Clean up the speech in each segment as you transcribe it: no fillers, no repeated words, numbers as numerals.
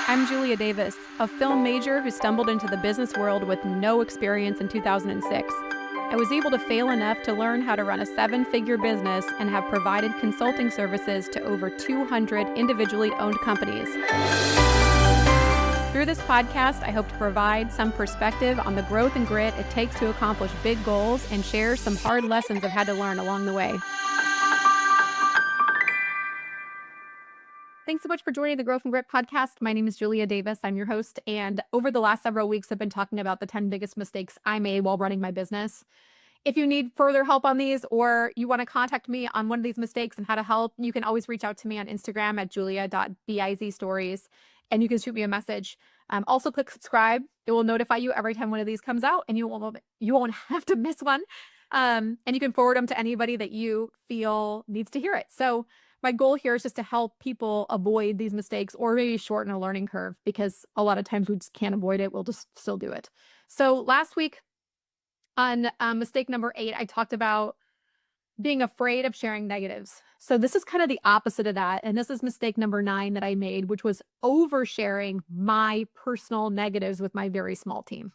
I'm Julia Davis, a film major who stumbled into the business world with no experience in 2006. I was able to fail enough to learn how to run a seven-figure business and have provided consulting services to over 200 individually owned companies. Through this podcast, I hope to provide some perspective on the growth and grit it takes to accomplish big goals and share some hard lessons I've had to learn along the way. Thanks so much for joining the Growth and Grit podcast. My name is Julia Davis. I'm your host. And over the last several weeks, I've been talking about the 10 biggest mistakes I made while running my business. If you need further help on these or you want to contact me on one of these mistakes and how to help, you can always reach out to me on Instagram at julia.bizstories and you can shoot me a message. Also click subscribe. It will notify you every time one of these comes out and you won't have to miss one. And you can forward them to anybody that you feel needs to hear it. So my goal here is just to help people avoid these mistakes or maybe shorten a learning curve because a lot of times we just can't avoid it. We'll just still do it. So last week on mistake number 8, I talked about being afraid of sharing negatives. So this is kind of the opposite of that. And this is mistake number 9 that I made, which was oversharing my personal negatives with my very small team.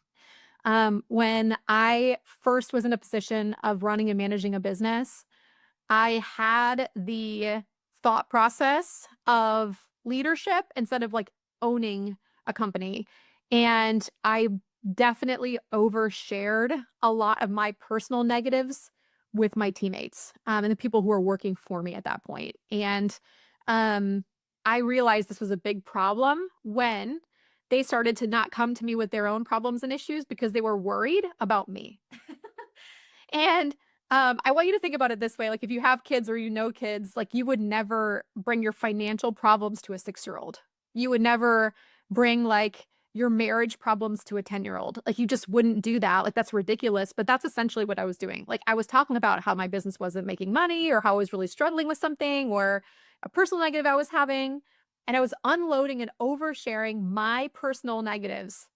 When I first was in a position of running and managing a business, I had the thought process of leadership instead of like owning a company. And I definitely overshared a lot of my personal negatives with my teammates and the people who were working for me at that point. And I realized this was a big problem when they started to not come to me with their own problems and issues because they were worried about me. And I want you to think about it this way. Like if you have kids or you know kids, like you would never bring your financial problems to a 6-year-old. You would never bring like your marriage problems to a 10-year-old. Like you just wouldn't do that. Like that's ridiculous. But that's essentially what I was doing. Like I was talking about how my business wasn't making money or how I was really struggling with something or a personal negative I was having. And I was unloading and oversharing my personal negatives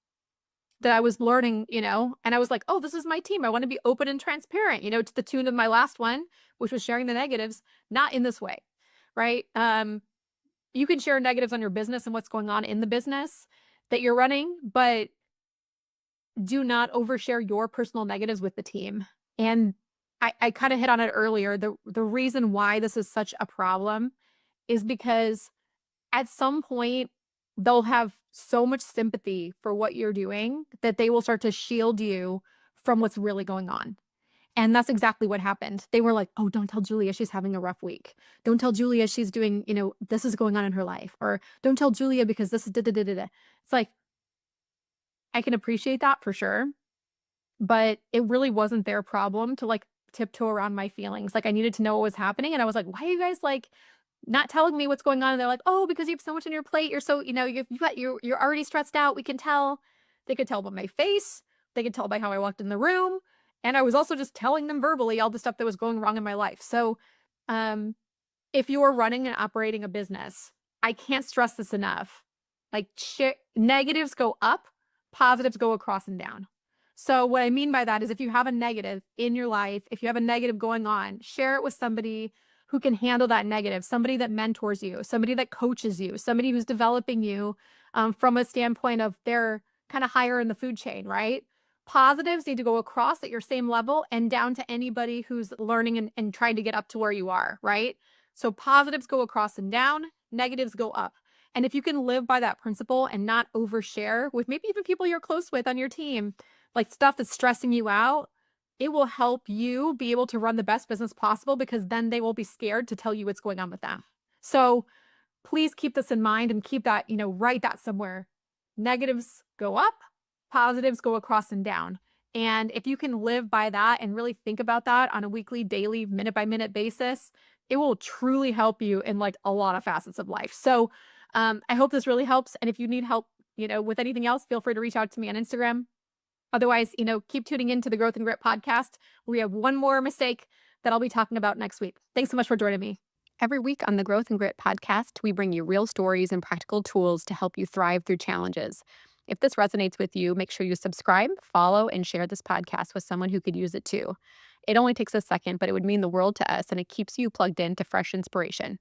that I was learning, and I was like, oh, this is my team. I want to be open and transparent, to the tune of my last one, which was sharing the negatives, not in this way, right? You can share negatives on your business and what's going on in the business that you're running, but do not overshare your personal negatives with the team. And I kind of hit on it earlier. The reason why this is such a problem is because at some point, they'll have so much sympathy for what you're doing that they will start to shield you from what's really going on. And that's exactly what happened. They were like, oh, don't tell Julia she's having a rough week. Don't tell Julia she's doing, this is going on in her life. Or don't tell Julia because this is da da da da da. It's like, I can appreciate that for sure. But it really wasn't their problem to like tiptoe around my feelings. Like I needed to know what was happening. And I was like, why are you guys like not telling me what's going on? And they're like, oh, because you have so much on your plate. You're so, you're already stressed out. We can tell. They could tell by my face. They could tell by how I walked in the room. And I was also just telling them verbally all the stuff that was going wrong in my life. So, if you're running and operating a business, I can't stress this enough. Like negatives go up, positives go across and down. So what I mean by that is if you have a negative in your life, if you have a negative going on, share it with somebody who can handle that negative, somebody that mentors you, somebody that coaches you, somebody who's developing you from a standpoint of they're kind of higher in the food chain, right? Positives need to go across at your same level and down to anybody who's learning and trying to get up to where you are, right? So positives go across and down, negatives go up. And if you can live by that principle and not overshare with maybe even people you're close with on your team, like stuff that's stressing you out, it will help you be able to run the best business possible because then they will be scared to tell you what's going on with them. So please keep this in mind and keep that, write that somewhere. Negatives go up, positives go across and down. And if you can live by that and really think about that on a weekly, daily, minute by minute basis, it will truly help you in like a lot of facets of life. So I hope this really helps. And if you need help, with anything else, feel free to reach out to me on Instagram. Otherwise, keep tuning into the Growth and Grit podcast. We have one more mistake that I'll be talking about next week. Thanks so much for joining me. Every week on the Growth and Grit podcast, we bring you real stories and practical tools to help you thrive through challenges. If this resonates with you, make sure you subscribe, follow, and share this podcast with someone who could use it too. It only takes a second, but it would mean the world to us, and it keeps you plugged in to fresh inspiration.